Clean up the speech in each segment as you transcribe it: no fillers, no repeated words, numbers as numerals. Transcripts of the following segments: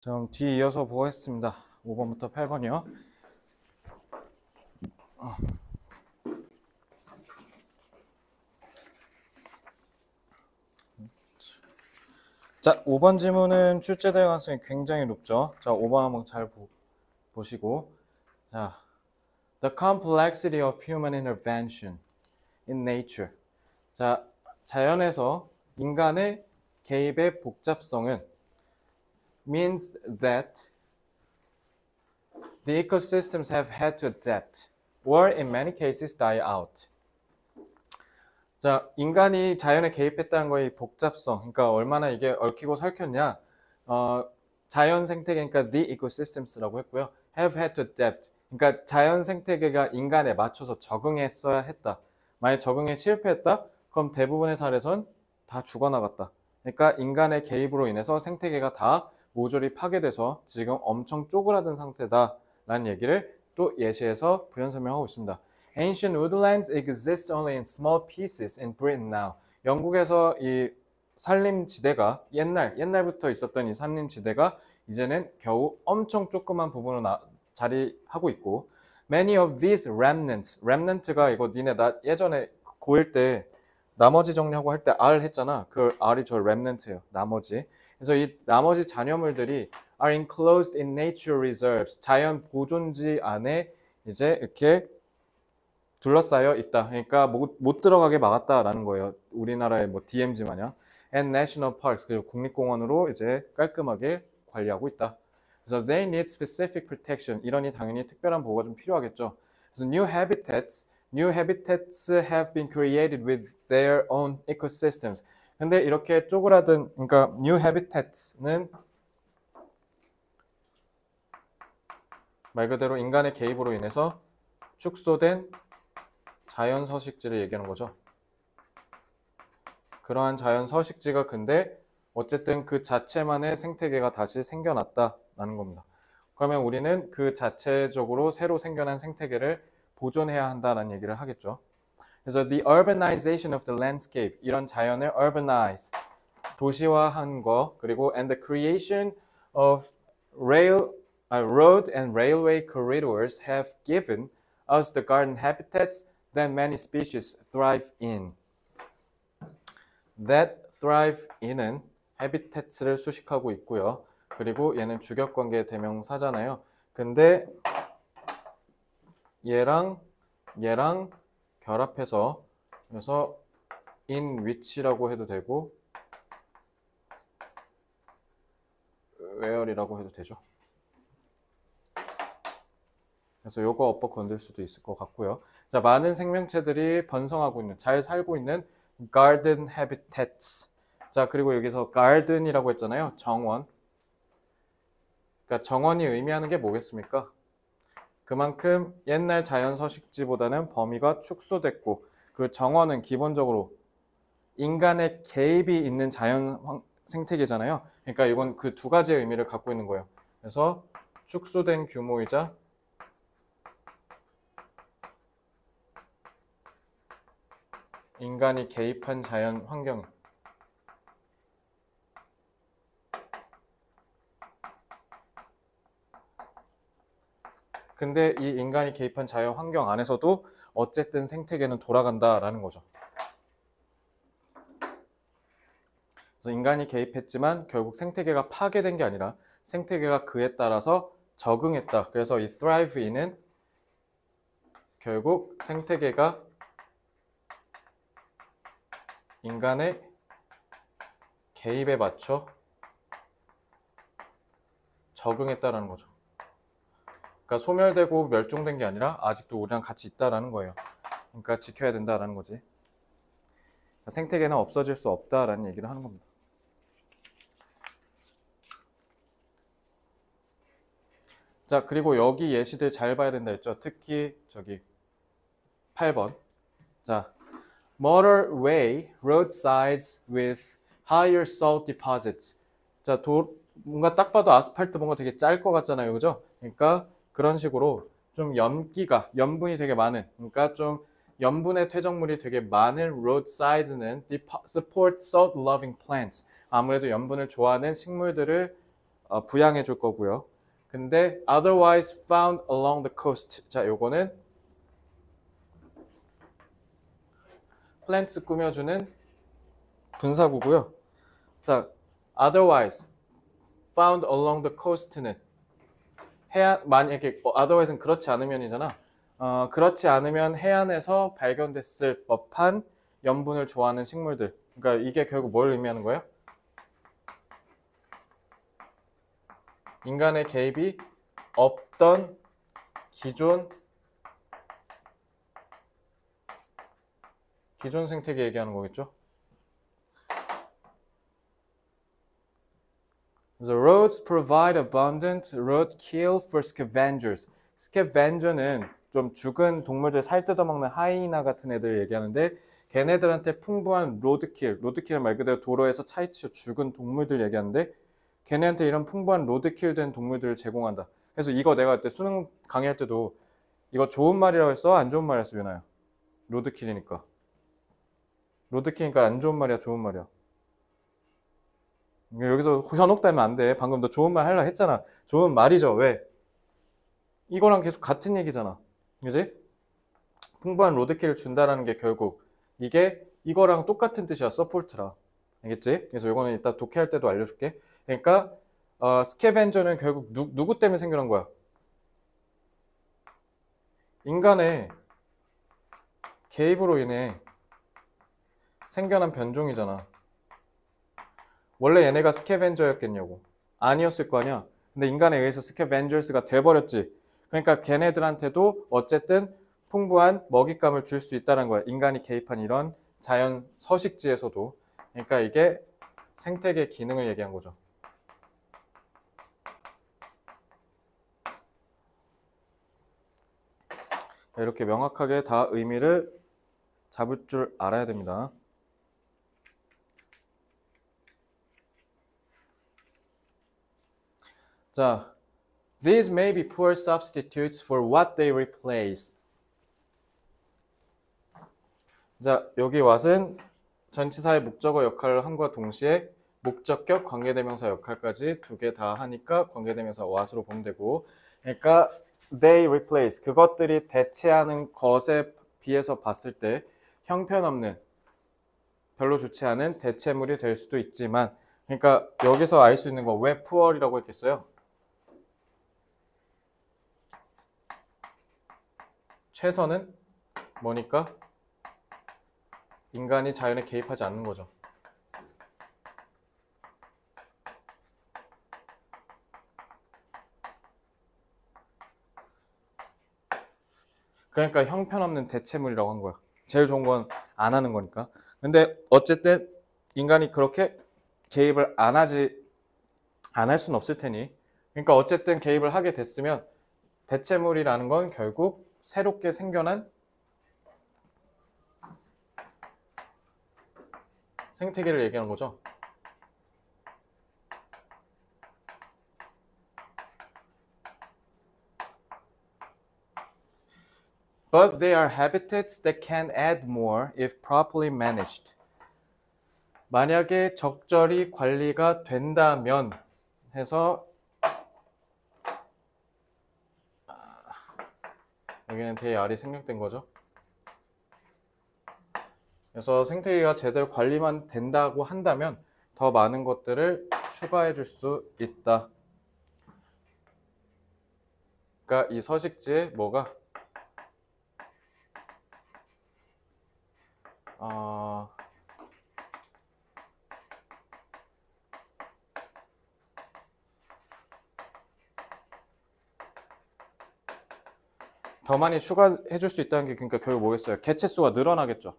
자, 그럼 뒤 이어서 보겠습니다. 5번부터 8번이요. 자, 5번 지문은 출제될 가능성이 굉장히 높죠. 자, 5번 한번 잘 보시고. 자, The complexity of human intervention in nature. 자, 자연에서 인간의 개입의 복잡성은 means that the ecosystems have had to adapt or in many cases die out. 자, 인간이 자연에 개입했다는 거의 복잡성, 그러니까 얼마나 이게 얽히고 설켰냐. 자연 생태계, 그러니까 the ecosystems라고 했고요. have had to adapt, 그러니까 자연 생태계가 인간에 맞춰서 적응했어야 했다. 만약 적응에 실패했다, 그럼 대부분의 사례선 다 죽어나갔다. 그러니까 인간의 개입으로 인해서 생태계가 다 모조리 파괴돼서 지금 엄청 쪼그라든 상태다라는 얘기를 또 예시에서 부연 설명하고 있습니다. Ancient woodlands exist only in small pieces in Britain now. 영국에서 이 산림지대가 옛날부터 있었던 이 산림지대가 이제는 겨우 엄청 조그만 부분으로 자리하고 있고, many of these remnant가 이거 니네 나 예전에 고1 때 나머지 정리하고 할 때 R 했잖아. 그 R이 저 remnant예요. 나머지. 그래서 이 나머지 잔여물들이 are enclosed in nature reserves. 자연 보존지 안에 이제 이렇게 둘러싸여 있다. 그러니까 못 들어가게 막았다라는 거예요. 우리나라의 뭐 DMZ 마냥. And national parks, 그리고 국립공원으로 이제 깔끔하게 관리하고 있다. 그래서 they need specific protection. 이러니 당연히 특별한 보호가 좀 필요하겠죠. 그래서 new habitats have been created with their own ecosystems. 근데 이렇게 쪼그라든, 그러니까 new habitats는 말 그대로 인간의 개입으로 인해서 축소된 자연 서식지를 얘기하는 거죠. 그러한 자연 서식지가 근데 어쨌든 그 자체만의 생태계가 다시 생겨났다라는 겁니다. 그러면 우리는 그 자체적으로 새로 생겨난 생태계를 보존해야 한다라는 얘기를 하겠죠. 그래서 the urbanization of the landscape, 이런 자연을 urbanize, 도시화한 거, 그리고 and the creation of road and railway corridors have given us the garden habitats that many species thrive in. That thrive in은 habitats를 수식하고 있고요. 그리고 얘는 주격관계 대명사잖아요. 근데 얘랑 결합해서 그래서 in which라고 해도 되고 where이라고 해도 되죠. 그래서 요거 엇박 건들 수도 있을 것 같고요. 자, 많은 생명체들이 번성하고 있는, 잘 살고 있는 garden habitats. 자, 그리고 여기서 garden이라고 했잖아요. 정원. 그러니까 정원이 의미하는 게 뭐겠습니까? 그만큼 옛날 자연 서식지보다는 범위가 축소됐고, 그 정원은 기본적으로 인간의 개입이 있는 자연 생태계잖아요. 그러니까 이건 그 두 가지의 의미를 갖고 있는 거예요. 그래서 축소된 규모이자 인간이 개입한 자연 환경. 근데 이 인간이 개입한 자연 환경 안에서도 어쨌든 생태계는 돌아간다라는 거죠. 그래서 인간이 개입했지만 결국 생태계가 파괴된 게 아니라 생태계가 그에 따라서 적응했다. 그래서 이 thrive in은 결국 생태계가 인간의 개입에 맞춰 적응했다라는 거죠. 그러니까 소멸되고 멸종된 게 아니라 아직도 우리랑 같이 있다라는 거예요. 그러니까 지켜야 된다라는 거지. 생태계는 없어질 수 없다라는 얘기를 하는 겁니다. 자, 그리고 여기 예시들 잘 봐야 된다 했죠. 특히 저기 8번. 자, motorway roadsides with higher salt deposits. 자, 뭔가 딱 봐도 아스팔트 뭔가 되게 짤 것 같잖아요. 그죠? 그러니까 그런 식으로 좀 염분이 되게 많은, 그러니까 좀 염분의 퇴적물이 되게 많은 roadsides는 support salt loving plants. 아무래도 염분을 좋아하는 식물들을 부양해 줄 거고요. 근데 otherwise found along the coast. 자, 요거는 plants 꾸며주는 분사구고요. 자, otherwise found along the coast는 해안, 만약에 otherwise는 그렇지 않으면이잖아. 그렇지 않으면 해안에서 발견됐을 법한 염분을 좋아하는 식물들. 그러니까 이게 결국 뭘 의미하는 거예요? 인간의 개입이 없던 기존 생태계 얘기하는 거겠죠? The roads provide abundant roadkill for scavengers. scavenger는 좀 죽은 동물들 살 뜯어먹는 하이이나 같은 애들 얘기하는데 걔네들한테 풍부한 로드킬은 말 그대로 도로에서 차이치어 죽은 동물들 얘기하는데 걔네한테 이런 풍부한 로드킬 된 동물들을 제공한다. 그래서 이거 내가 그때 수능 강의할 때도 이거 좋은 말이라고 했어? 안 좋은 말이었어, 유나야? 로드킬이니까 안 좋은 말이야, 좋은 말이야? 여기서 현혹되면 안 돼. 방금 너 좋은 말 하려고 했잖아. 좋은 말이죠. 왜? 이거랑 계속 같은 얘기잖아. 그지? 풍부한 로드킬을 준다라는 게 결국 이게 이거랑 똑같은 뜻이야. 서포트라. 알겠지? 그래서 이거는 이따 독해할 때도 알려줄게. 그러니까 스캐벤저는 결국 누구 때문에 생겨난 거야? 인간의 개입으로 인해 생겨난 변종이잖아. 원래 얘네가 스캐벤저였겠냐고. 아니었을 거 아니야. 근데 인간에 의해서 스캐벤저스가 돼버렸지. 그러니까 걔네들한테도 어쨌든 풍부한 먹잇감을 줄 수 있다는 거야. 인간이 개입한 이런 자연 서식지에서도. 그러니까 이게 생태계 기능을 얘기한 거죠. 이렇게 명확하게 다 의미를 잡을 줄 알아야 됩니다. 자, these may be poor substitutes for what they replace. 자, 여기 what은 전치사의 목적어 역할을 함과 동시에 목적격 관계대명사 역할까지 두 개 다 하니까 관계대명사 what으로 보면 되고, 그러니까 they replace, 그것들이 대체하는 것에 비해서 봤을 때 형편없는, 별로 좋지 않은 대체물이 될 수도 있지만, 그러니까 여기서 알 수 있는 거 왜 poor이라고 했겠어요? 최선은 뭐니까? 인간이 자연에 개입하지 않는 거죠. 그러니까 형편없는 대체물이라고 한 거야. 제일 좋은 건 안 하는 거니까. 근데 어쨌든 인간이 그렇게 개입을 안 할 수는 없을 테니. 그러니까 어쨌든 개입을 하게 됐으면 대체물이라는 건 결국 새롭게 생겨난 생태계를 얘기하는 거죠. But they are habitats that can add more if properly managed. 만약에 적절히 관리가 된다면 해서 여기는 대R이 생략된 거죠. 그래서 생태계가 제대로 관리만 된다고 한다면 더 많은 것들을 추가해 줄 수 있다. 그러니까 이 서식지에 뭐가 더 많이 추가해 줄 수 있다는 게 그러니까 결국 뭐겠어요? 개체수가 늘어나겠죠.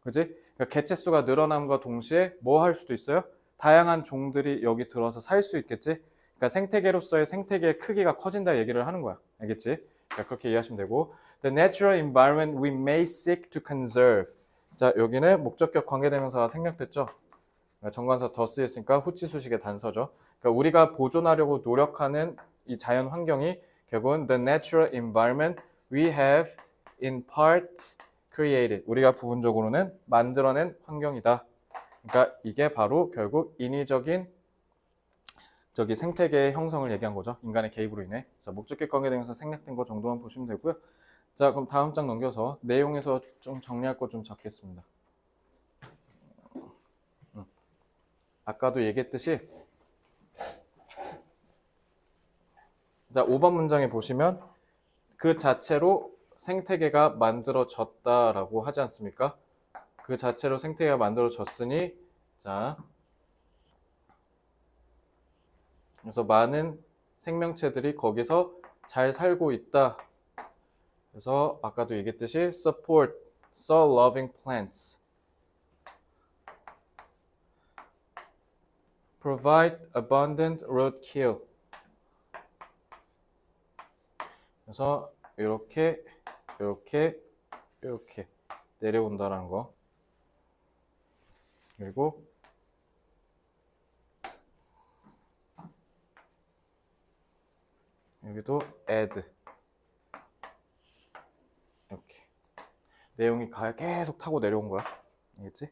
그지? 그러니까 개체수가 늘어남과 동시에 뭐 할 수도 있어요? 다양한 종들이 여기 들어서 살 수 있겠지? 그러니까 생태계로서의 생태계의 크기가 커진다 얘기를 하는 거야. 알겠지? 그러니까 그렇게 이해하시면 되고 The natural environment we may seek to conserve. 자, 여기는 목적격 관계대명사가 생략됐죠? 그러니까 정관사 더 쓰였으니까 후치수식의 단서죠. 그러니까 우리가 보존하려고 노력하는 이 자연 환경이 결국은 The natural environment we have in part created. 우리가 부분적으로는 만들어낸 환경이다. 그러니까 이게 바로 결국 인위적인 저기 생태계의 형성을 얘기한 거죠. 인간의 개입으로 인해. 자, 목적격 관계 대명사 생략된 거 정도만 보시면 되고요. 자, 그럼 다음 장 넘겨서 내용에서 좀 정리할 거 좀 적겠습니다. 아까도 얘기했듯이 자, 5번 문장에 보시면 그 자체로 생태계가 만들어졌다라고 하지 않습니까? 그 자체로 생태계가 만들어졌으니 자, 그래서 많은 생명체들이 거기서 잘 살고 있다. 그래서 아까도 얘기했듯이 support soil loving plants, provide abundant roadkill. 그래서 이렇게 내려온다라는 거. 그리고 여기도 add 이렇게 내용이 계속 타고 내려온 거야. 알겠지?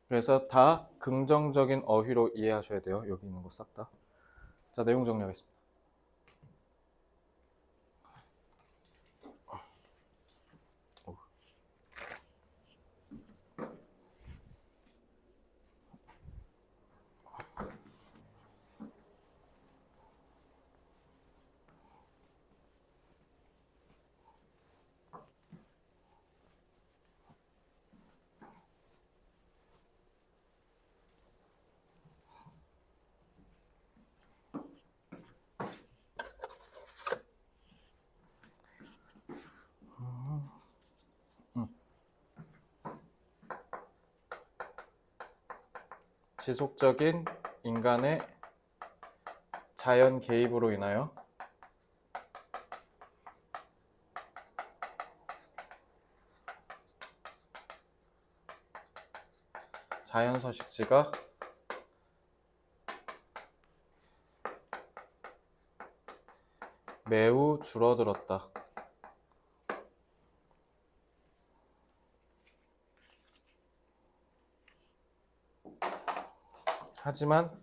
그래서 다 긍정적인 어휘로 이해하셔야 돼요. 여기 있는 거 싹 다. 자, 내용 정리하겠습니다. 지속적인 인간의 자연 개입으로 인하여 자연 서식지가 매우 줄어들었다. 하지만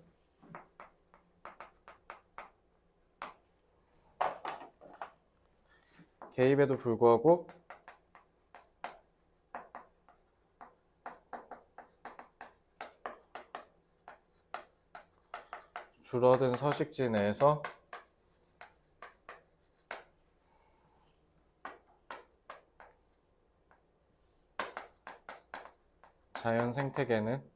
개입에도 불구하고 줄어든 서식지 내에서 자연 생태계는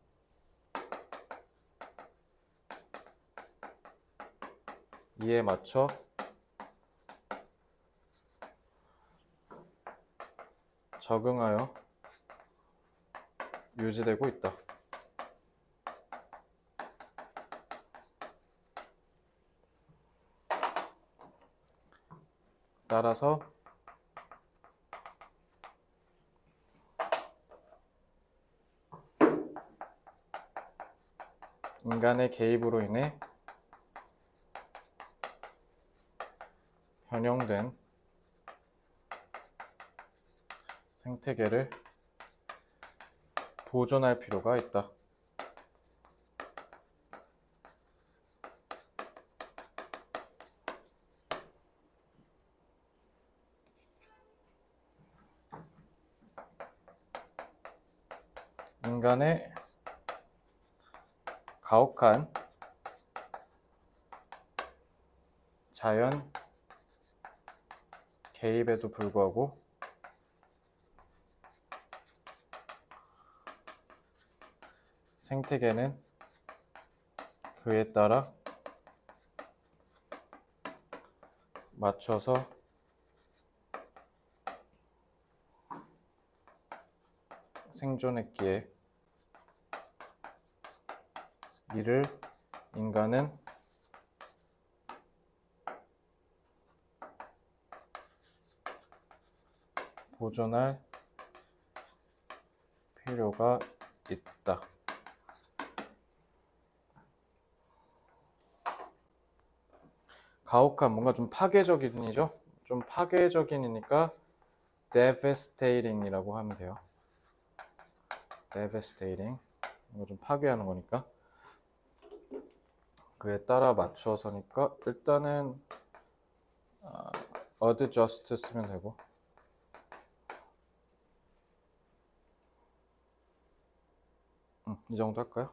이에 맞춰 적응하여 유지되고 있다. 따라서 인간의 개입으로 인해 변형된 생태계를 보존할 필요가 있다. 인간의 가혹한 자연 개입에도 불구하고 생태계는 그에 따라 맞춰서 생존했기에 이를 인간은 보존할 필요가 있다. 가혹한 뭔가 좀 파괴적인이죠. 좀 파괴적인이니까 devastating이라고 하면 돼요. devastating. 이거 좀 파괴하는 거니까. 그에 따라 맞춰서니까 일단은 adjust 쓰면 되고. 이 정도 할까요?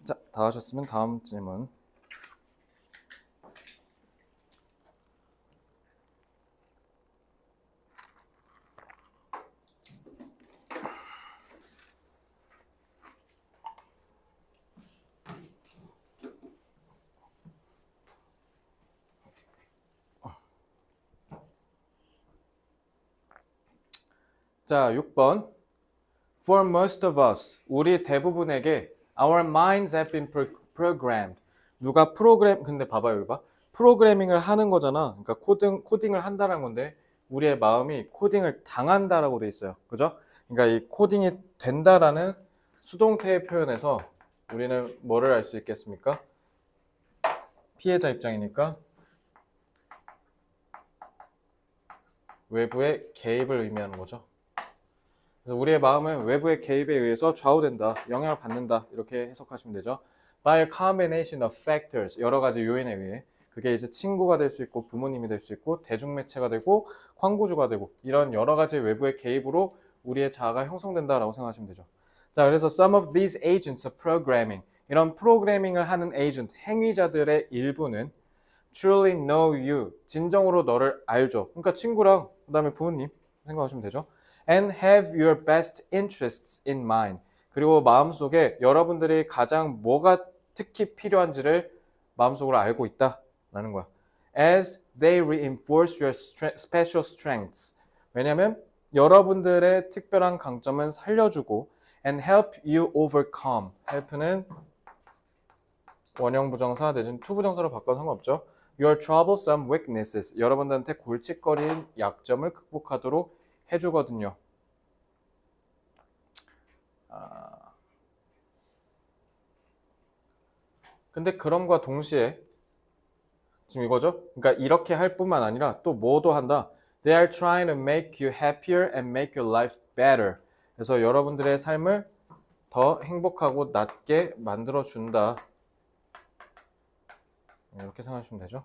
자, 다 하셨으면 다음 질문. 자, 6번. For most of us, 우리 대부분에게 our minds have been programmed. 누가 근데 봐봐요, 여기 봐. 프로그래밍을 하는 거잖아. 그러니까 코딩을 한다는 건데 우리의 마음이 코딩을 당한다라고 돼 있어요. 그죠? 그러니까 이 코딩이 된다라는 수동태의 표현에서 우리는 뭐를 알 수 있겠습니까? 피해자 입장이니까 외부의 개입을 의미하는 거죠. 그래서 우리의 마음은 외부의 개입에 의해서 좌우된다, 영향을 받는다 이렇게 해석하시면 되죠. By a combination of factors, 여러 가지 요인에 의해 그게 이제 친구가 될 수 있고 부모님이 될 수 있고 대중매체가 되고 광고주가 되고 이런 여러 가지 외부의 개입으로 우리의 자아가 형성된다라고 생각하시면 되죠. 자, 그래서 some of these agents of programming, 이런 프로그래밍을 하는 에이전트, 행위자들의 일부는 truly know you, 진정으로 너를 알죠. 그러니까 친구랑 그다음에 부모님 생각하시면 되죠. And have your best interests in mind. 그리고 마음속에 여러분들이 가장 뭐가 특히 필요한지를 마음속으로 알고 있다라는 거야. As they reinforce your special strengths. 왜냐하면 여러분들의 특별한 강점은 살려주고 and help you overcome. help는 원형 부정사 내지는 투 부정사로 바꿔도 상관없죠. Your troublesome weaknesses. 여러분들한테 골칫거리인 약점을 극복하도록 해주거든요. 근데 그럼과 동시에 지금 이거죠? 그러니까 이렇게 할 뿐만 아니라 또 뭐도 한다. They are trying to make you happier and make your life better. 그래서 여러분들의 삶을 더 행복하고 낫게 만들어준다. 이렇게 생각하시면 되죠.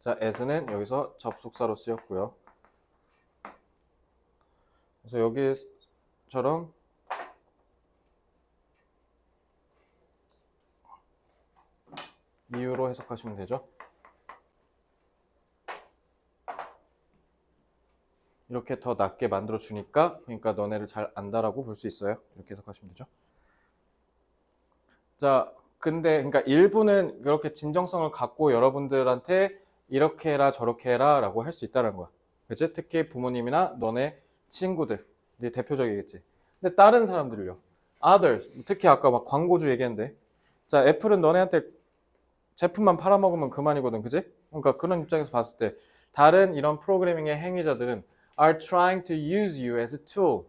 자, as는 여기서 접속사로 쓰였고요. 그래서 여기처럼 이유로 해석하시면 되죠. 이렇게 더 낫게 만들어 주니까, 그러니까 너네를 잘 안다라고 볼 수 있어요. 이렇게 해석하시면 되죠. 자, 근데 그러니까 일부는 그렇게 진정성을 갖고 여러분들한테 이렇게 해라 저렇게 해라 라고 할 수 있다는 거야. 그치? 특히 부모님이나 너네 친구들, 이게 대표적이겠지. 근데 다른 사람들요, others, 특히 아까 막 광고주 얘기했는데, 자, 애플은 너네한테 제품만 팔아먹으면 그만이거든, 그지? 그러니까 그런 입장에서 봤을 때 다른 이런 프로그래밍의 행위자들은 are trying to use you as a tool,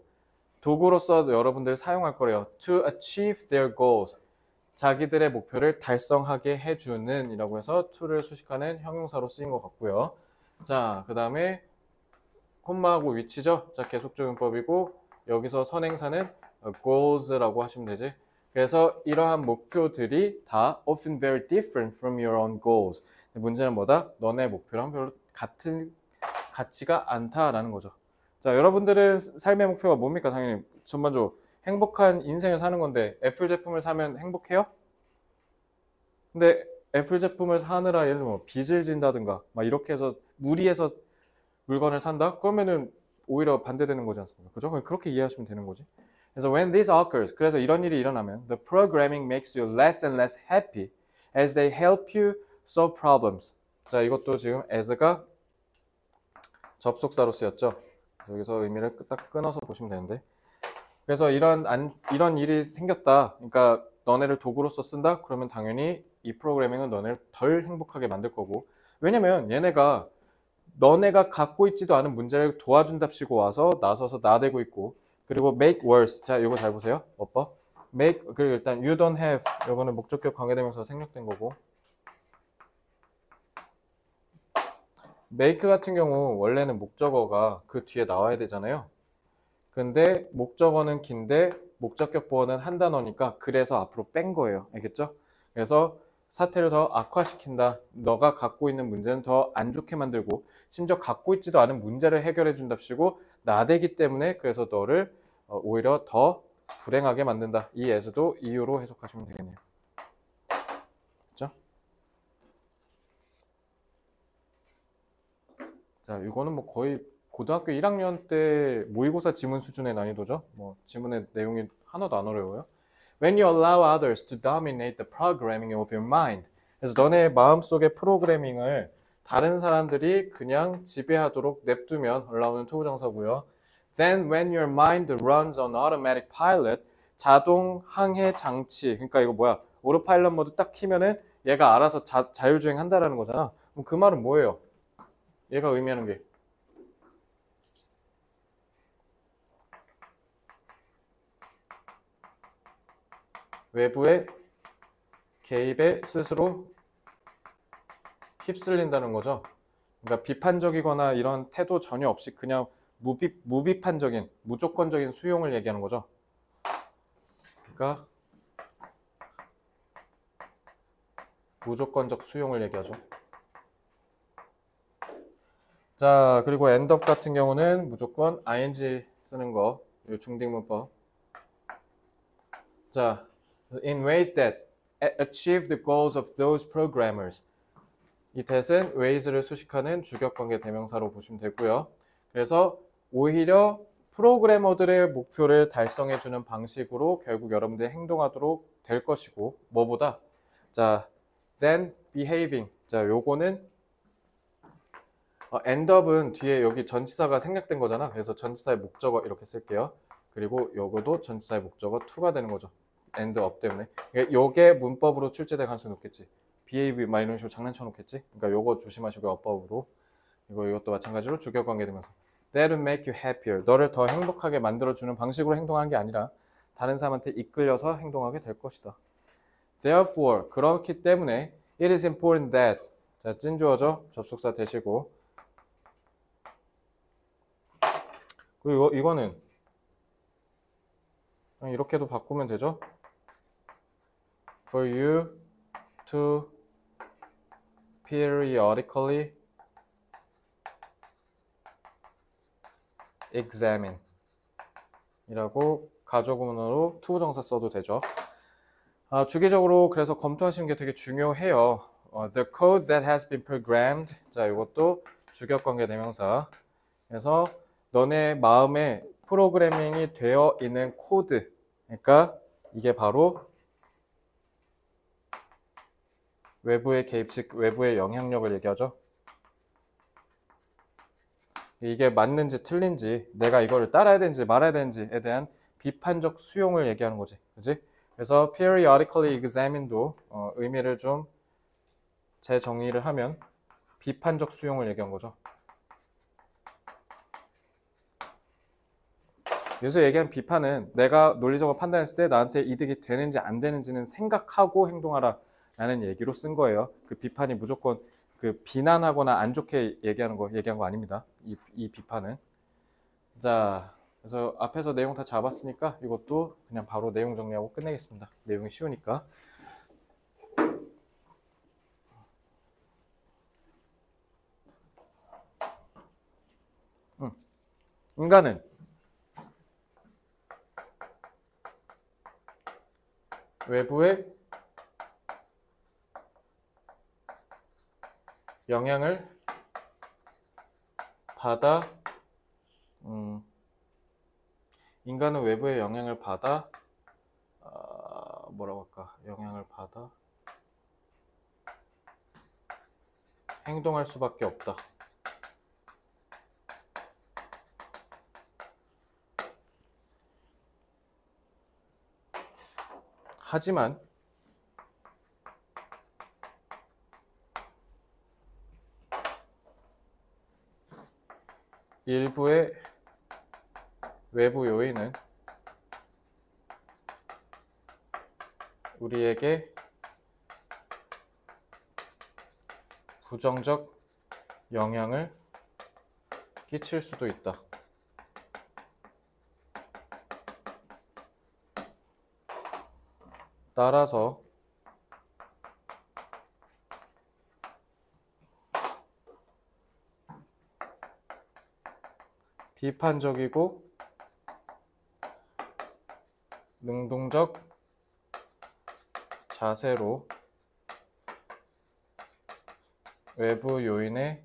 도구로서 여러분들을 사용할 거래요. to achieve their goals, 자기들의 목표를 달성하게 해주는 이라고 해서 to를 수식하는 형용사로 쓰인 것 같고요. 자, 그 다음에 콤마하고 위치죠. 자, 계속적용법이고 여기서 선행사는 goals라고 하시면 되지. 그래서 이러한 목표들이 다 often very different from your own goals. 문제는 뭐다? 너네 목표랑 별로 같지가 않다라는 거죠. 자, 여러분들은 삶의 목표가 뭡니까? 당연히 전반적으로 행복한 인생을 사는 건데 애플 제품을 사면 행복해요? 근데 애플 제품을 사느라 예를 들면 빚을 진다든가 막 이렇게 해서 무리해서 물건을 산다? 그러면은 오히려 반대되는 거지 않습니까? 그죠? 그렇게 이해하시면 되는 거지. 그래서 when this occurs, 그래서 이런 일이 일어나면 the programming makes you less and less happy as they help you solve problems. 자, 이것도 지금 as가 접속사로 쓰였죠. 여기서 의미를 딱 끊어서 보시면 되는데, 그래서 이런 일이 생겼다. 그러니까 너네를 도구로서 쓴다? 그러면 당연히 이 프로그래밍은 너네를 덜 행복하게 만들 거고, 왜냐면 얘네가 너네가 갖고 있지도 않은 문제를 도와준답시고 와서 나서서 나대고 있고, 그리고 make worse. 자, 이거 잘 보세요. 어법. make, 그리고 일단 you don't have, 이거는 목적격 관계대명사 생략된 거고, make 같은 경우 원래는 목적어가 그 뒤에 나와야 되잖아요. 근데 목적어는 긴데 목적격 보어는 한 단어니까 그래서 앞으로 뺀 거예요. 알겠죠? 그래서 사태를 더 악화시킨다. 너가 갖고 있는 문제는 더 안 좋게 만들고 심지어 갖고 있지도 않은 문제를 해결해 준답시고 나대기 때문에 그래서 너를 오히려 더 불행하게 만든다. 이 에서도 이유로 해석하시면 되겠네요. 그렇죠? 자, 이거는 뭐 거의 고등학교 1학년 때 모의고사 지문 수준의 난이도죠. 뭐 지문의 내용이 하나도 안 어려워요. When you allow others to dominate the programming of your mind. 그래서 너네 마음속의 프로그래밍을 다른 사람들이 그냥 지배하도록 냅두면 allow는 투부정사고요. Then when your mind runs on automatic pilot, 자동 항해 장치. 그러니까 이거 뭐야? 오토파일럿 모드 딱 키면은 얘가 알아서 자율주행 한다라는 거잖아. 그럼 그 말은 뭐예요? 얘가 의미하는 게 외부의 개입에 스스로 휩쓸린다는 거죠. 그러니까 비판적이거나 이런 태도 전혀 없이 그냥 무비판적인, 무조건적인 수용을 얘기하는 거죠. 그러니까 무조건적 수용을 얘기하죠. 자, 그리고 end up 같은 경우는 무조건 ing 쓰는 거, 이 중딩문법. 자, in ways that achieve the goals of those programmers. 이 that은 ways를 수식하는 주격관계 대명사로 보시면 되고요. 그래서 오히려 프로그래머들의 목표를 달성해주는 방식으로 결국 여러분들이 행동하도록 될 것이고 뭐보다 자, then behaving. 자, 요거는 end up은 뒤에 여기 전치사가 생략된 거잖아. 그래서 전치사의 목적어 이렇게 쓸게요. 그리고 요거도 전치사의 목적어 to가 되는 거죠. end up 때문에. 요게 문법으로 출제될 가능성이 높겠지. behave 막 이런 식으로 장난쳐 놓겠지. 그러니까 요거 조심하시고 어법으로. 이것도 마찬가지로 주격관계 되면서 that will make you happier. 너를 더 행복하게 만들어주는 방식으로 행동하는 게 아니라 다른 사람한테 이끌려서 행동하게 될 것이다. Therefore, 그렇기 때문에 it is important that 자, 찐주어죠. 접속사 되시고 그리고 이거는 그냥 이렇게도 바꾸면 되죠. For you to periodically examine 이라고 가조문으로 투부정사 써도 되죠. 주기적으로 그래서 검토하시는 게 되게 중요해요. The code that has been programmed. 자, 이것도 주격관계 대명사. 그래서 너네 마음에 프로그래밍이 되어 있는 코드. 그러니까 이게 바로 외부의 개입, 즉 외부의 영향력을 얘기하죠. 이게 맞는지 틀린지, 내가 이거를 따라야 되는지 말아야 되는지에 대한 비판적 수용을 얘기하는 거지. 그지? 그래서 periodically examine도 의미를 좀 재정의를 하면 비판적 수용을 얘기한 거죠. 여기서 얘기한 비판은 내가 논리적으로 판단했을 때 나한테 이득이 되는지 안 되는지는 생각하고 행동하라 라는 얘기로 쓴 거예요. 그 비판이 무조건 그 비난하거나 안 좋게 얘기한 거 아닙니다. 이 비판은. 자, 그래서 앞에서 내용 다 잡았으니까 이것도 그냥 바로 내용 정리하고 끝내겠습니다. 내용이 쉬우니까. 인간은 외부의 영향을 받아 인간은 외부의 영향을 받아 뭐라고 할까? 영향을 받아 행동할 수밖에 없다. 하지만 일부의 외부 요인은 우리에게 부정적 영향을 끼칠 수도 있다. 따라서 비판적이고 능동적 자세로 외부 요인의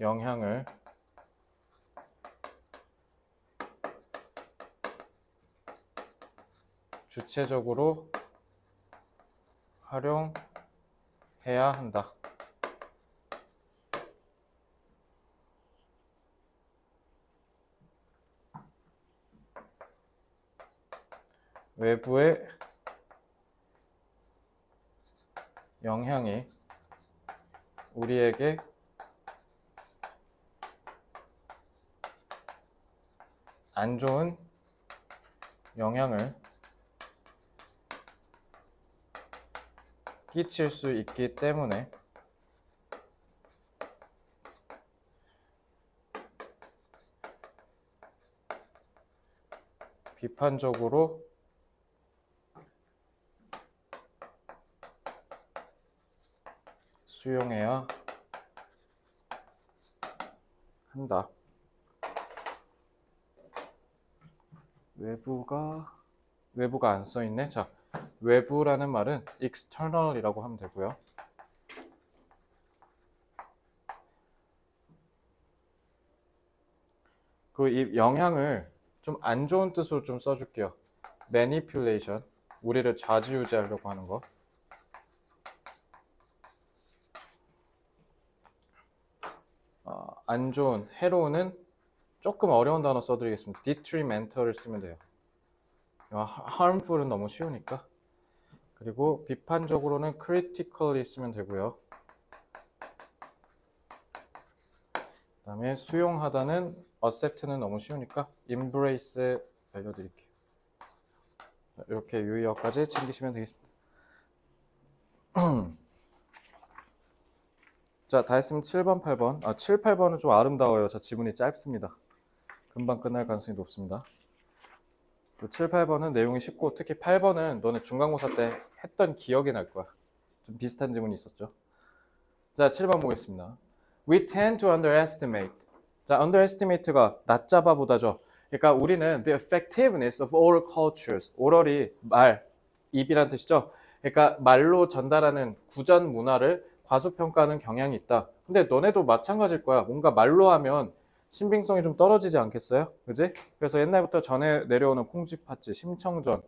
영향을 주체적으로 활용해야 한다. 외부의 영향이 우리에게 안 좋은 영향을 끼칠 수 있기 때문에 비판적으로 수용해야 한다. 외부가 안 써있네. 자, 외부라는 말은 external이라고 하면 되고요. 그 이 영향을 좀 안 좋은 뜻으로 좀 써줄게요. manipulation, 우리를 좌지우지하려고 하는 거. 안 좋은, 해로운은 조금 어려운 단어 써드리겠습니다. detrimental을 쓰면 돼요. harmful은 너무 쉬우니까. 그리고 비판적으로는 critically 쓰면 되고요. 그 다음에 수용하다는 accept는 너무 쉬우니까 embrace 알려드릴게요. 이렇게 유의어까지 챙기시면 되겠습니다. 자, 다 했으면 7번, 8번. 7, 8번은 좀 아름다워요. 자, 지문이 짧습니다. 금방 끝날 가능성이 높습니다. 7, 8번은 내용이 쉽고 특히 8번은 너네 중간고사 때 했던 기억이 날 거야. 좀 비슷한 지문이 있었죠. 자, 7번 보겠습니다. We tend to underestimate. 자, underestimate가 낮잡아 보다죠. 그러니까 우리는 the effectiveness of oral cultures. oral이 말, 입이란 뜻이죠. 그러니까 말로 전달하는 구전 문화를 과소평가하는 경향이 있다. 근데 너네도 마찬가지일 거야. 뭔가 말로 하면 신빙성이 좀 떨어지지 않겠어요? 그지? 그래서 옛날부터 전해 내려오는 콩쥐팥쥐, 심청전,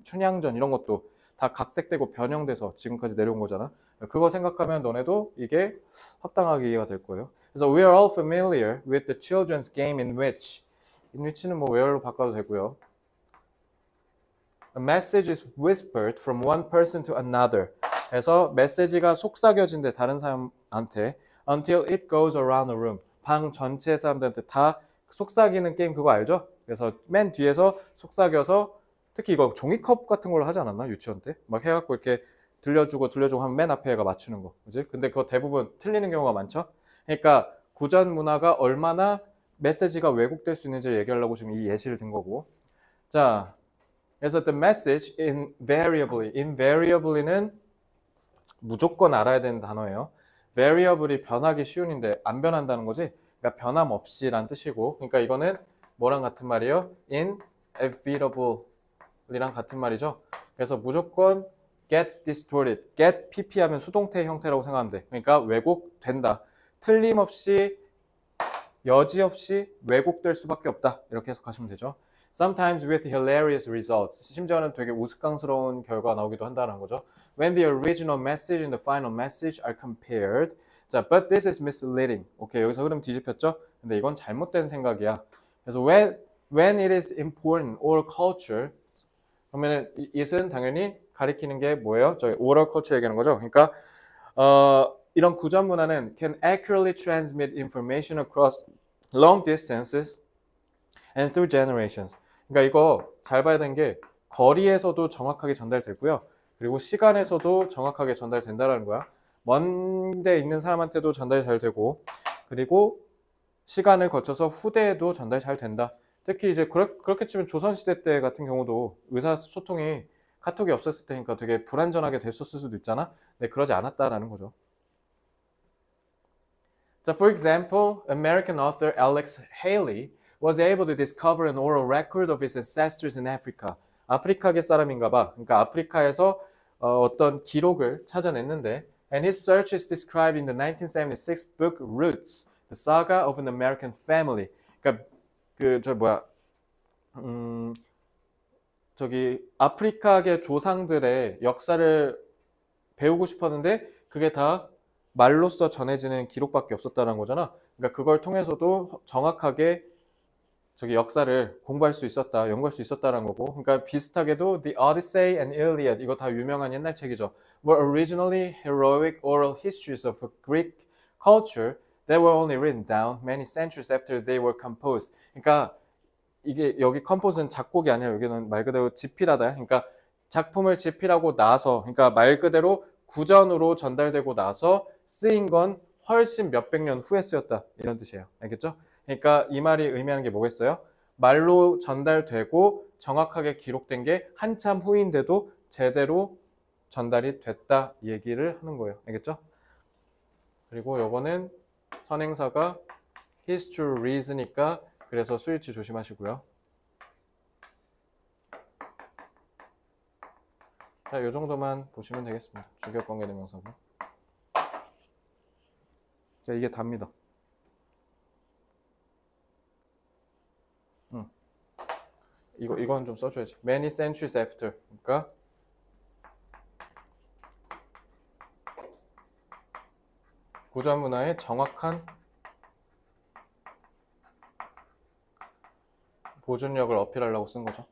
춘향전 이런 것도 다 각색되고 변형돼서 지금까지 내려온 거잖아. 그거 생각하면 너네도 이게 합당하게 이해가 될 거예요. 그래서 we are all familiar with the children's game in which는 뭐 where로 바꿔도 되고요. A message is whispered from one person to another. 그래서 메시지가 속삭여진대 다른 사람한테 until it goes around the room. 방 전체 사람들한테 다 속삭이는 게임 그거 알죠? 그래서 맨 뒤에서 속삭여서 특히 이거 종이컵 같은 걸로 하지 않았나? 유치원 때? 막 해갖고 이렇게 들려주고 하면 맨 앞에 애가 맞추는 거. 그지? 근데 그거 대부분 틀리는 경우가 많죠? 그러니까 구전 문화가 얼마나 메시지가 왜곡될 수 있는지 얘기하려고 지금 이 예시를 든 거고. 자, 그래서 the message invariably는 무조건 알아야 되는 단어예요. variable이 변하기 쉬운인데 안 변한다는 거지. 그러니까 변함없이란 뜻이고, 그러니까 이거는 뭐랑 같은 말이에요? inevitable이랑 같은 말이죠. 그래서 무조건 gets distorted, get pp 하면 수동태 형태라고 생각하면 돼. 그러니까 왜곡된다. 틀림없이 여지없이 왜곡될 수밖에 없다. 이렇게 해석하시면 되죠. Sometimes with hilarious results. 심지어는 되게 우스꽝스러운 결과가 나오기도 한다는 거죠. When the original message and the final message are compared. 자, but this is misleading. 오케이, 여기서 흐름 뒤집혔죠? 근데 이건 잘못된 생각이야. 그래서 when it is important or culture, 그러면은 it은 당연히 가리키는 게 뭐예요? 저희 oral culture 얘기하는 거죠. 그러니까 이런 구전 문화는 can accurately transmit information across long distances and through generations. 그러니까 이거 잘 봐야 되는 게 거리에서도 정확하게 전달되고요. 그리고 시간에서도 정확하게 전달된다는 거야. 먼 데 있는 사람한테도 전달이 잘 되고, 그리고 시간을 거쳐서 후대에도 전달이 잘 된다. 특히 이제 그렇게 치면 조선시대 때 같은 경우도 의사소통이 카톡이 없었을 테니까 되게 불안전하게 됐었을 수도 있잖아. 근데 그러지 않았다라는 거죠. 자, for example, American author Alex Haley was able to discover an oral record of his ancestors in Africa. 아프리카계 사람인가 봐. 그러니까 아프리카에서 어떤 기록을 찾아냈는데, and his search is described in the 1976 book Roots, The Saga of an American Family. 그러니까 저기 아프리카계 조상들의 역사를 배우고 싶었는데 그게 다 말로써 전해지는 기록밖에 없었다는 거잖아. 그러니까 그걸 통해서도 정확하게 저기 역사를 공부할 수 있었다, 연구할 수 있었다는 거고. 그러니까 비슷하게도 The Odyssey and Iliad, 이거 다 유명한 옛날 책이죠. were originally heroic oral histories of a Greek culture that were only written down many centuries after they were composed. 그러니까 이게 여기 컴포즈는 작곡이 아니라 여기는 말 그대로 집필하다. 그러니까 작품을 집필하고 나서, 그러니까 말 그대로 구전으로 전달되고 나서 쓰인 건 훨씬 몇백 년 후에 쓰였다. 이런 뜻이에요. 알겠죠? 그러니까 이 말이 의미하는 게 뭐겠어요? 말로 전달되고 정확하게 기록된 게 한참 후인데도 제대로 전달이 됐다 얘기를 하는 거예요. 알겠죠? 그리고 요거는 선행사가 histories니까 그래서 스위치 조심하시고요. 자, 이 정도만 보시면 되겠습니다. 주격 관계대명사고. 자, 이게 답니다. 이건 좀 써줘야지. Many centuries after. 그러니까 구전 문화의 정확한 보존력을 어필하려고 쓴 거죠.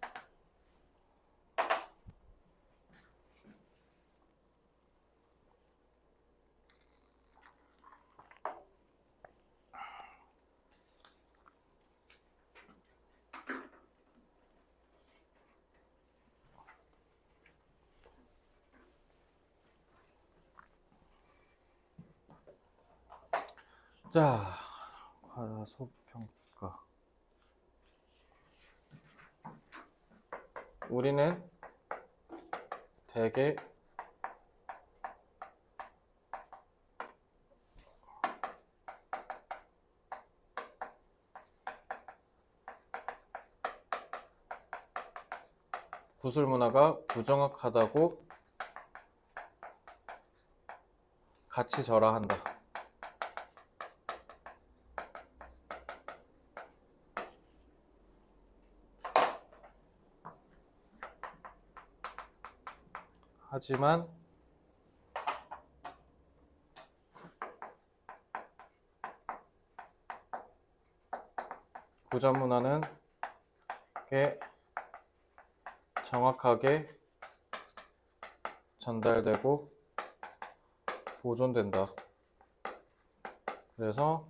자, 과소평가. 우리는 대개 구술 문화가 부정확하다고 같이 절하한다. 하지만 구전 문화는 꽤 정확하게 전달되고 보존된다. 그래서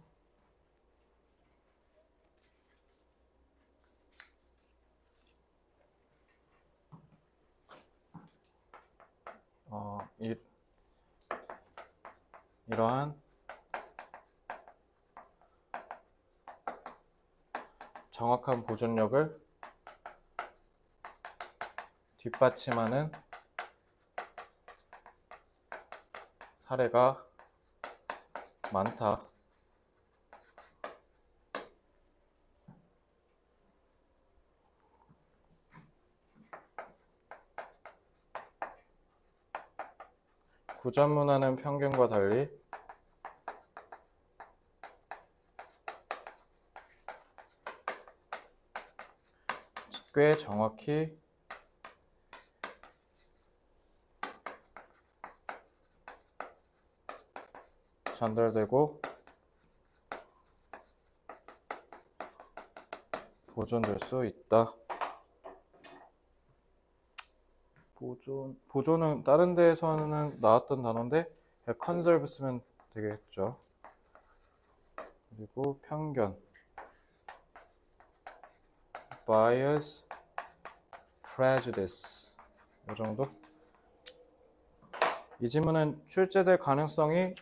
이러한 정확한 보존력을 뒷받침하는 사례가 많다. 구전 문화는 편견과 달리 꽤 정확히 전달되고 보존될 수 있다. 보존은 다른 데에서는 나왔던 단어인데 conserve 쓰면 되겠죠. 그리고 편견, bias, prejudice 이 정도. 이 지문은 출제될 가능성이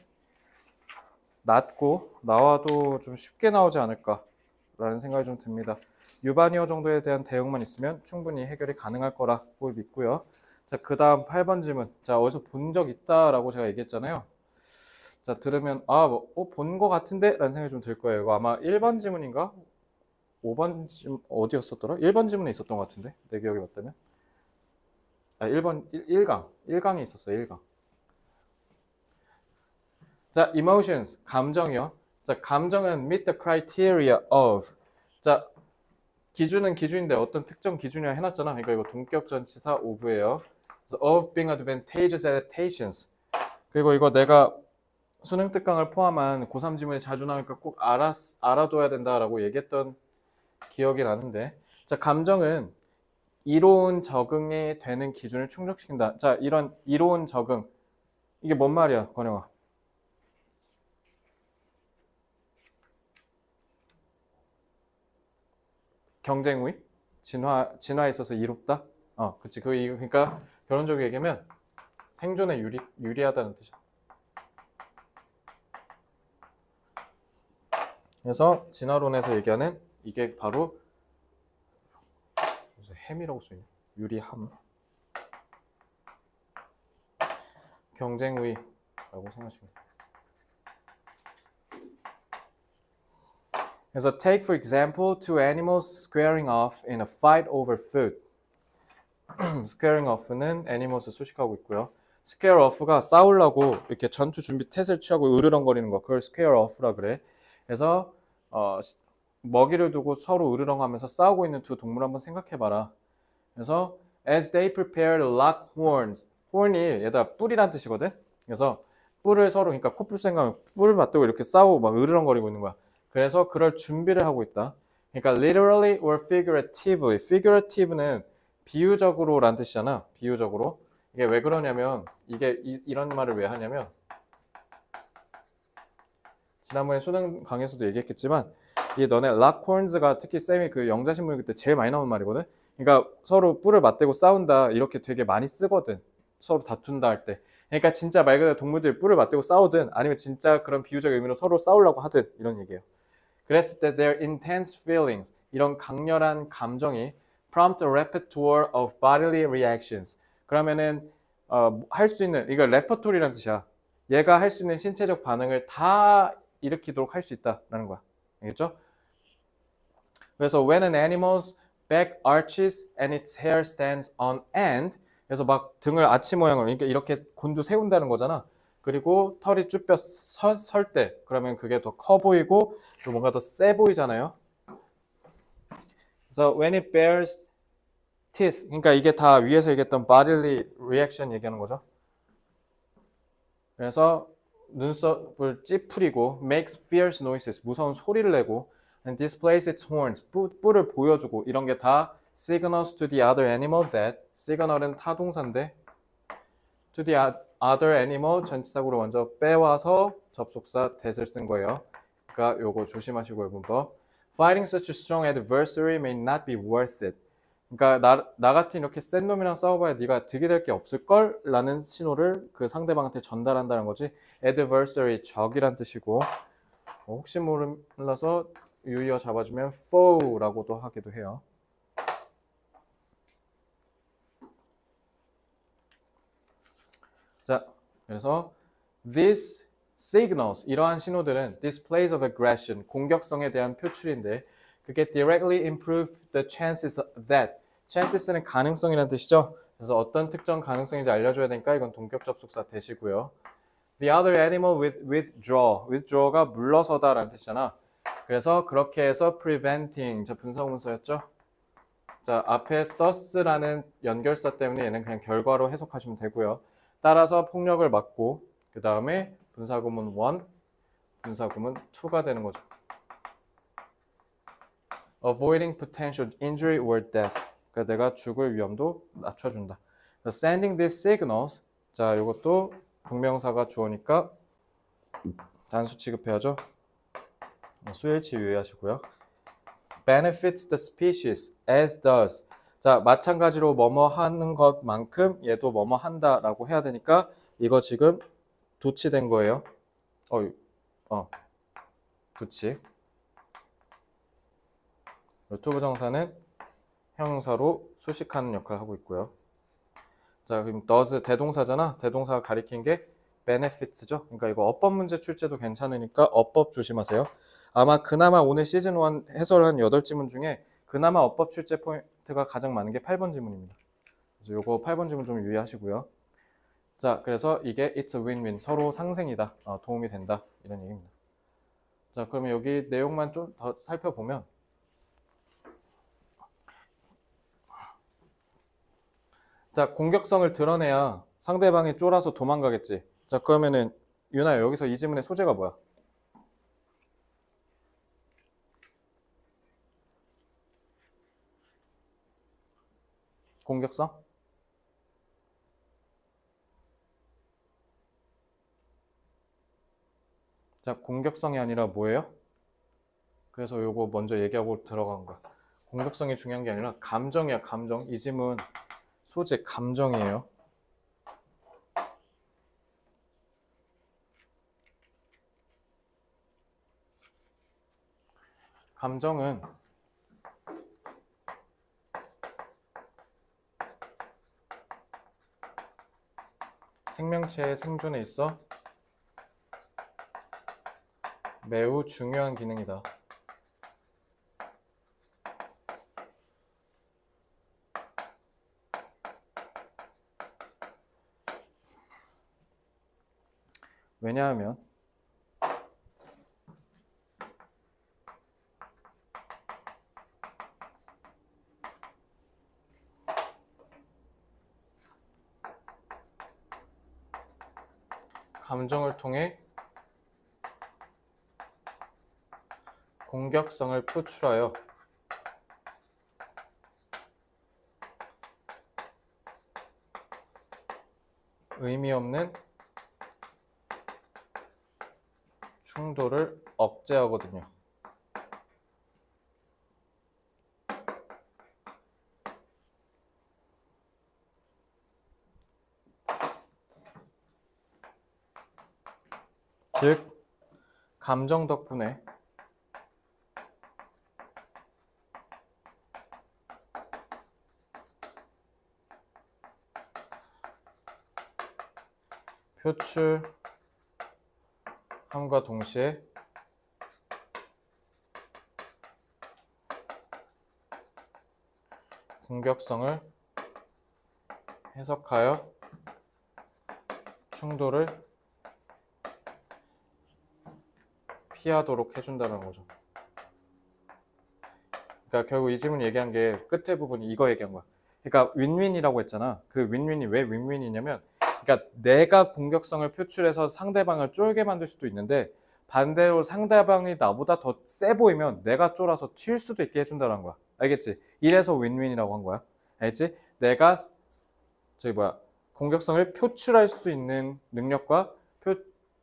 낮고 나와도 좀 쉽게 나오지 않을까라는 생각이 좀 듭니다. 유반이어 정도에 대한 대응만 있으면 충분히 해결이 가능할 거라고 믿고요. 자, 그 다음 8번 질문. 자, 어디서 본 적 있다라고 제가 얘기했잖아요. 자, 들으면 본 거 같은데? 라는 생각이 좀 들 거예요. 이거 아마 1번 지문인가? 5번 지문 어디였었더라? 1번 지문에 있었던 것 같은데? 내 기억이 맞다면? 1번 1강에 있었어요. 1강. 자, emotions, 감정이요. 자, 감정은 meet the criteria of. 자, 기준은 기준인데 어떤 특정 기준이라 해놨잖아. 그러니까 이거 동격전치사 of예요. of being advantageous adaptations. 그리고 이거 내가 수능 특강을 포함한 고3 지문에 자주 나오니까 꼭 알아둬야 된다라고 얘기했던 기억이 나는데, 자, 감정은 이로운 적응이 되는 기준을 충족시킨다. 자, 이런 이로운 적응. 이게 뭔 말이야, 권영아? 경쟁 우위? 진화에 있어서 이롭다? 그치. 그러니까 결론적으로 얘기하면 생존에 유리하다는 뜻이야. 그래서 진화론에서 얘기하는 이게 바로 햄이라고 써있네. 유리함. 경쟁 우위라고 생각하시면 돼요. 그래서 take for example two animals squaring off in a fight over food. squaring off는 animals 수식하고 있고요. square off가 싸우려고 이렇게 전투 준비 태세를 취하고 으르렁거리는 거, 그걸 square off라 그래. 그래서 먹이를 두고 서로 으르렁하면서 싸우고 있는 두 동물 한번 생각해봐라. 그래서 as they prepare to lock horns, horn이 얘들아 뿔이란 뜻이거든. 그래서 뿔을 서로, 그러니까 코뿔 생각하면 뿔을 맞대고 이렇게 싸우고 막 으르렁거리고 있는 거야. 그래서 그럴 준비를 하고 있다. 그러니까 literally or figuratively. figurative는 비유적으로 란 뜻이잖아. 비유적으로. 이게 왜 그러냐면, 이게 이런 말을 왜 하냐면, 지난번에 수능 강의에서도 얘기했겠지만, 이 너네 락혼즈가 특히 쌤이 그 영자신문 그때 제일 많이 나오는 말이거든. 그러니까 서로 뿔을 맞대고 싸운다 이렇게 되게 많이 쓰거든. 서로 다툰다 할 때. 그러니까 진짜 말 그대로 동물들이 뿔을 맞대고 싸우든 아니면 진짜 그런 비유적 의미로 서로 싸우려고 하든 이런 얘기예요. 그랬을 때 their intense feelings, 이런 강렬한 감정이 prompt a repertoire of bodily reactions. 그러면은 할 수 있는, 이거 레퍼토리라는 뜻이야. 얘가 할 수 있는 신체적 반응을 다 일으키도록 할 수 있다라는 거야. 알겠죠? 그래서 when an animal's back arches and its hair stands on end, 그래서 막 등을 아치 모양으로, 그러니까 이렇게 곤두 세운다는 거잖아. 그리고 털이 쭈뼛 설 때, 그러면 그게 더 커 보이고 또 뭔가 더 세 보이잖아요. 그래서 when it bears teeth, 그러니까 이게 다 위에서 얘기했던 bodily reaction 얘기하는 거죠. 그래서 눈썹을 찌푸리고 makes fierce noises, 무서운 소리를 내고 and displays its horns, 뿔을 보여주고, 이런 게 다 signals to the other animal that, signal은 타동사인데 to the other animal 전치사구로 먼저 빼와서 접속사 that을 쓴 거예요. 그러니까 요거 조심하시고요, 문법. Fighting such a strong adversary may not be worth it. 그러니까 나 같은 이렇게 센 놈이랑 싸워봐야 네가 득이 될 게 없을걸? 라는 신호를 그 상대방한테 전달한다는 거지. adversary, 적이란 뜻이고, 혹시 몰라서 유의어 잡아주면 foe라고도 하기도 해요. 자, 그래서 these signals, 이러한 신호들은 displays of aggression, 공격성에 대한 표출인데, 그게 directly improve the chances that, chances는 가능성이라는 뜻이죠. 그래서 어떤 특정 가능성인지 알려줘야 되니까 이건 동격 접속사 대시고요. The other animal withdraw가 물러서다 라는 뜻이잖아. 그래서 그렇게 해서 preventing, 자 분사구문서였죠. 자, 앞에 thus라는 연결사 때문에 얘는 그냥 결과로 해석하시면 되고요. 따라서 폭력을 막고, 그 다음에 분사구문 1, 분사구문 2가 되는 거죠. Avoiding potential injury or death. 그러니까 내가 죽을 위험도 낮춰준다. Sending these signals. 자, 이것도 동명사가 주어니까 단수 취급해야죠. 수일치 유의하시고요. Benefits the species as does. 자, 마찬가지로 뭐뭐 하는 것만큼 얘도 뭐뭐 한다라고 해야 되니까 이거 지금 도치된 거예요. 도치. to 부정사는 형용사로 수식하는 역할을 하고 있고요. 자, 그럼 does 대동사잖아. 대동사가 가리킨 게 benefits죠. 그러니까 이거 어법 문제 출제도 괜찮으니까 어법 조심하세요. 아마 그나마 오늘 시즌 1 해설한 8지문 중에 그나마 어법 출제 포인트가 가장 많은 게 8번 지문입니다. 그래서 요거 8번 지문 좀 유의하시고요. 자, 그래서 이게 it's a win-win. 서로 상생이다. 도움이 된다. 이런 얘기입니다. 자, 그러면 여기 내용만 좀 더 살펴보면 자, 공격성을 드러내야 상대방이 쫄아서 도망가겠지. 자, 그러면은 유나야, 여기서 이 지문의 소재가 뭐야? 공격성? 자, 공격성이 아니라 뭐예요? 그래서 요거 먼저 얘기하고 들어간 거야. 공격성이 중요한 게 아니라 감정이야, 감정. 이 지문 소재 감정이에요. 감정은 생명체의 생존에 있어 매우 중요한 기능이다. 왜냐하면 감정을 통해 공격성을 표출하여 의미 없는 충돌을 억제하거든요. 즉, 감정 덕분에 표출함과 동시에 공격성을 해석하여 충돌을 피하도록 해준다는 거죠. 그러니까 결국 이 질문 얘기한 게 끝에 부분이 이거 얘기한 거야. 그러니까 윈윈이라고 했잖아. 그 윈윈이 왜 윈윈이냐면, 그러니까 내가 공격성을 표출해서 상대방을 쫄게 만들 수도 있는데 반대로 상대방이 나보다 더 세 보이면 내가 쫄아서 튈 수도 있게 해준다는 거야. 알겠지? 이래서 윈윈이라고 한 거야. 알겠지? 내가 공격성을 표출할 수 있는 능력과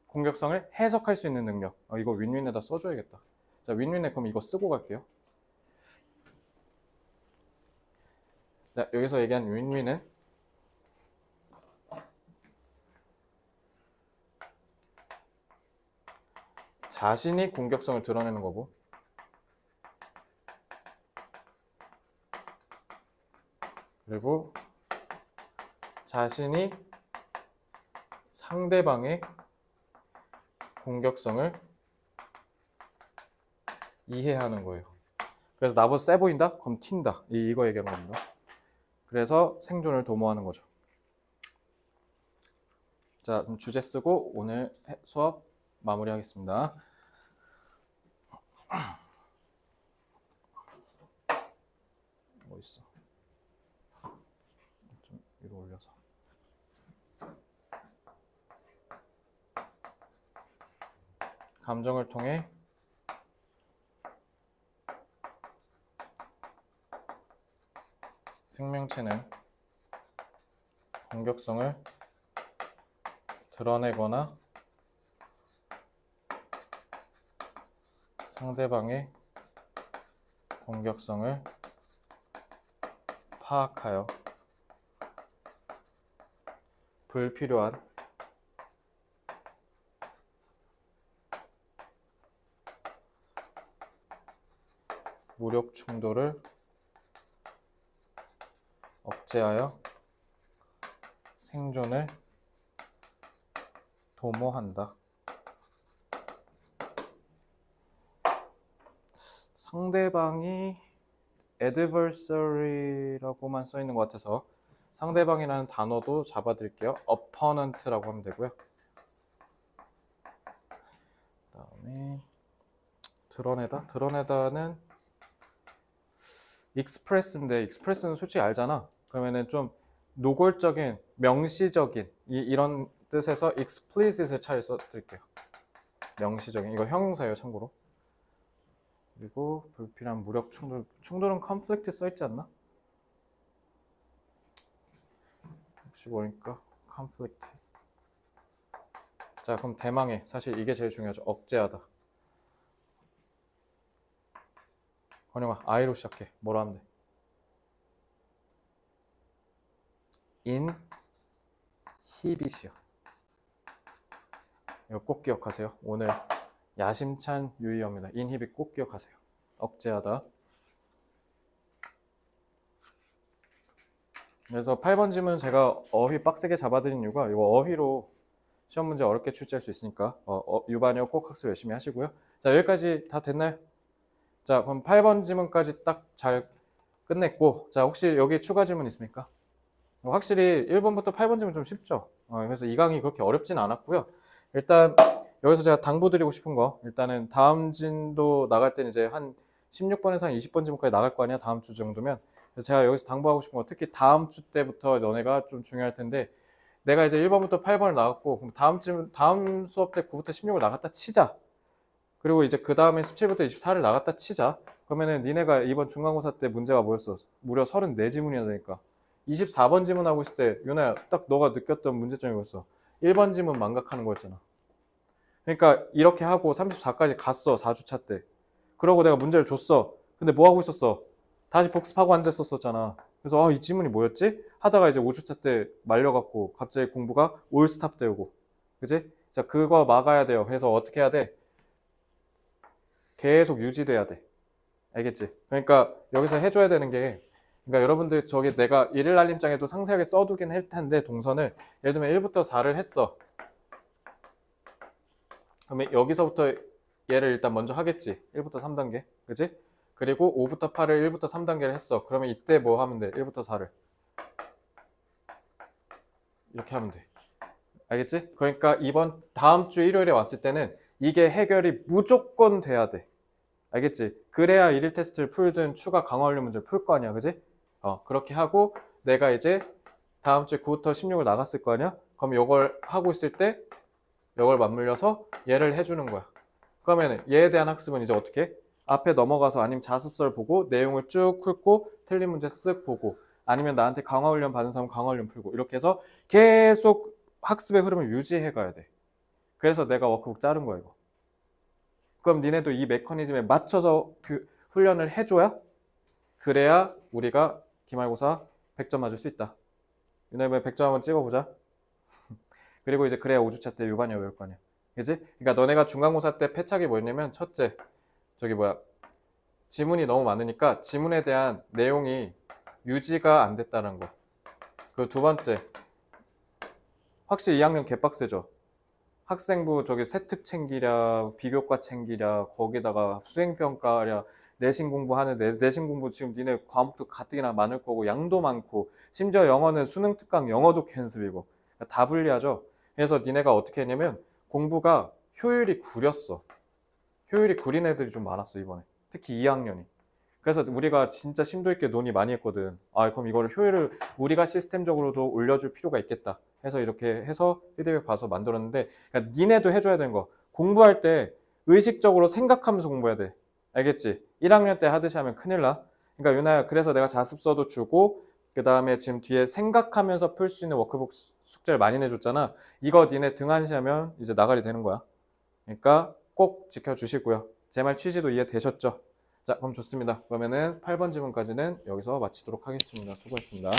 공격성을 해석할 수 있는 능력. 이거 윈윈에다 써줘야겠다. 자, 윈윈에 그럼 이거 쓰고 갈게요. 자, 여기서 얘기한 윈윈은 자신이 공격성을 드러내는 거고, 그리고 자신이 상대방의 공격성을 이해하는 거예요. 그래서 나보다 세 보인다? 그럼 튄다. 이거 얘기하는 겁니다. 그래서 생존을 도모하는 거죠. 자, 그럼 주제 쓰고 오늘 수업 마무리하겠습니다. 뭐 있어? 좀 위로 올려서. 감정을 통해 생명체는 공격성을 드러내거나 상대방의 공격성을 파악하여 불필요한 무력 충돌을 억제하여 생존을 도모한다. 상대방이 adversary라고만 써 있는 것 같아서 상대방이라는 단어도 잡아드릴게요. opponent라고 하면 되고요. 그다음에 드러내다는 express인데 express는 솔직히 알잖아. 그러면은 좀 노골적인, 명시적인 이런 뜻에서 explicit을 차라리 써드릴게요. 명시적인, 이거 형용사예요, 참고로. 그리고 불필요한 무력 충돌은 conflict 써있지 않나? 혹시 모르니까 conflict. 자, 그럼 대망의, 사실 이게 제일 중요하죠. 억제하다. 건영아, I로 시작해. 뭐로 하면 돼? inhibit이요. 이거 꼭 기억하세요. 오늘 야심찬 유의어입니다. inhibit 꼭 기억하세요. 억제하다. 그래서 8번 질문 제가 어휘 빡세게 잡아드린 이유가 이거 어휘로 시험 문제 어렵게 출제할 수 있으니까 유반여 꼭 학습 열심히 하시고요. 자, 여기까지 다 됐나요? 자, 그럼 8번 질문까지 딱 잘 끝냈고, 자, 혹시 여기 추가 질문 있습니까? 확실히 1번부터 8번 질문 좀 쉽죠? 그래서 이 강의 그렇게 어렵진 않았고요. 일단 여기서 제가 당부드리고 싶은 거, 일단은 다음 진도 나갈 때는 이제 한 16번에서 한 20번 질문까지 나갈 거 아니야, 다음 주 정도면. 그래서 제가 여기서 당부하고 싶은 거, 특히 다음 주 때부터 너네가 좀 중요할 텐데, 내가 이제 1번부터 8번을 나갔고, 그럼 다음 수업 때 9부터 16을 나갔다 치자. 그리고 이제 그 다음에 17부터 24를 나갔다 치자. 그러면은 니네가 이번 중간고사 때 문제가 뭐였어? 무려 34지문이야 되니까. 24번 지문하고 있을 때 윤아야, 딱 너가 느꼈던 문제점이 뭐였어? 1번 지문 망각하는 거였잖아. 그러니까 이렇게 하고 34까지 갔어, 4주차 때. 그러고 내가 문제를 줬어. 근데 뭐 하고 있었어? 다시 복습하고 앉았었잖아. 그래서 이 지문이 뭐였지? 하다가 이제 5주차 때 말려갖고 갑자기 공부가 올스탑 되고. 그지? 자, 그거 막아야 돼요. 그래서 어떻게 해야 돼? 계속 유지돼야 돼. 알겠지? 그러니까 여기서 해줘야 되는 게, 그러니까 여러분들 저기 내가 일일 알림장에도 상세하게 써두긴 할 텐데 동선을 예를 들면 1부터 4를 했어. 그러면 여기서부터 얘를 일단 먼저 하겠지. 1부터 3단계. 그지? 그리고 5부터 8을 1부터 3단계를 했어. 그러면 이때 뭐 하면 돼? 1부터 4를 이렇게 하면 돼. 알겠지? 그러니까 다음 주 일요일에 왔을 때는 이게 해결이 무조건 돼야 돼. 알겠지? 그래야 일일 테스트를 풀든 추가 강화 훈련 문제를 풀 거 아니야. 그지? 그렇게 하고 내가 이제 다음 주에 9부터 16을 나갔을 거 아니야? 그럼 이걸 하고 있을 때 이걸 맞물려서 얘를 해주는 거야. 그러면 얘에 대한 학습은 이제 어떻게 해? 앞에 넘어가서 아니면 자습서를 보고 내용을 쭉 훑고 틀린 문제 쓱 보고, 아니면 나한테 강화 훈련 받은 사람 강화 훈련 풀고, 이렇게 해서 계속 학습의 흐름을 유지해 가야 돼. 그래서 내가 워크북 자른 거야, 이거. 그럼 니네도 이 메커니즘에 맞춰서 훈련을 해줘야, 그래야 우리가 기말고사 100점 맞을 수 있다. 이번에 100점 한번 찍어보자. 그리고 이제 그래야 5주차 때 유반여 외울 거 아니야. 그지? 그러니까 너네가 중간고사 때 패착이 뭐였냐면, 첫째, 지문이 너무 많으니까 지문에 대한 내용이 유지가 안 됐다는 거. 그 두 번째, 확실히 2학년 개빡세죠. 학생부 세특 챙기랴, 비교과 챙기랴, 거기다가 수행평가랴, 내신 공부하는데, 내신 공부 지금 니네 과목도 가뜩이나 많을 거고, 양도 많고, 심지어 영어는 수능 특강 영어도 연습이고, 다 불리하죠. 그래서 니네가 어떻게 했냐면 공부가 효율이 구렸어. 효율이 구린 애들이 좀 많았어, 이번에. 특히 2학년이. 그래서 우리가 진짜 심도 있게 논의 많이 했거든. 그럼 이거를 효율을 우리가 시스템적으로도 올려줄 필요가 있겠다 해서 이렇게 해서 피드백 봐서 만들었는데, 그러니까 니네도 해줘야 되는 거, 공부할 때 의식적으로 생각하면서 공부해야 돼. 알겠지? 1학년 때 하듯이 하면 큰일 나. 그러니까 유나야, 그래서 내가 자습서도 주고 그 다음에 지금 뒤에 생각하면서 풀 수 있는 워크북 숙제를 많이 내줬잖아. 이거 니네 등한시하면 이제 나가리 되는 거야. 그러니까 꼭 지켜주시고요. 제 말 취지도 이해되셨죠? 자, 그럼 좋습니다. 그러면은 8번 질문까지는 여기서 마치도록 하겠습니다. 수고했습니다.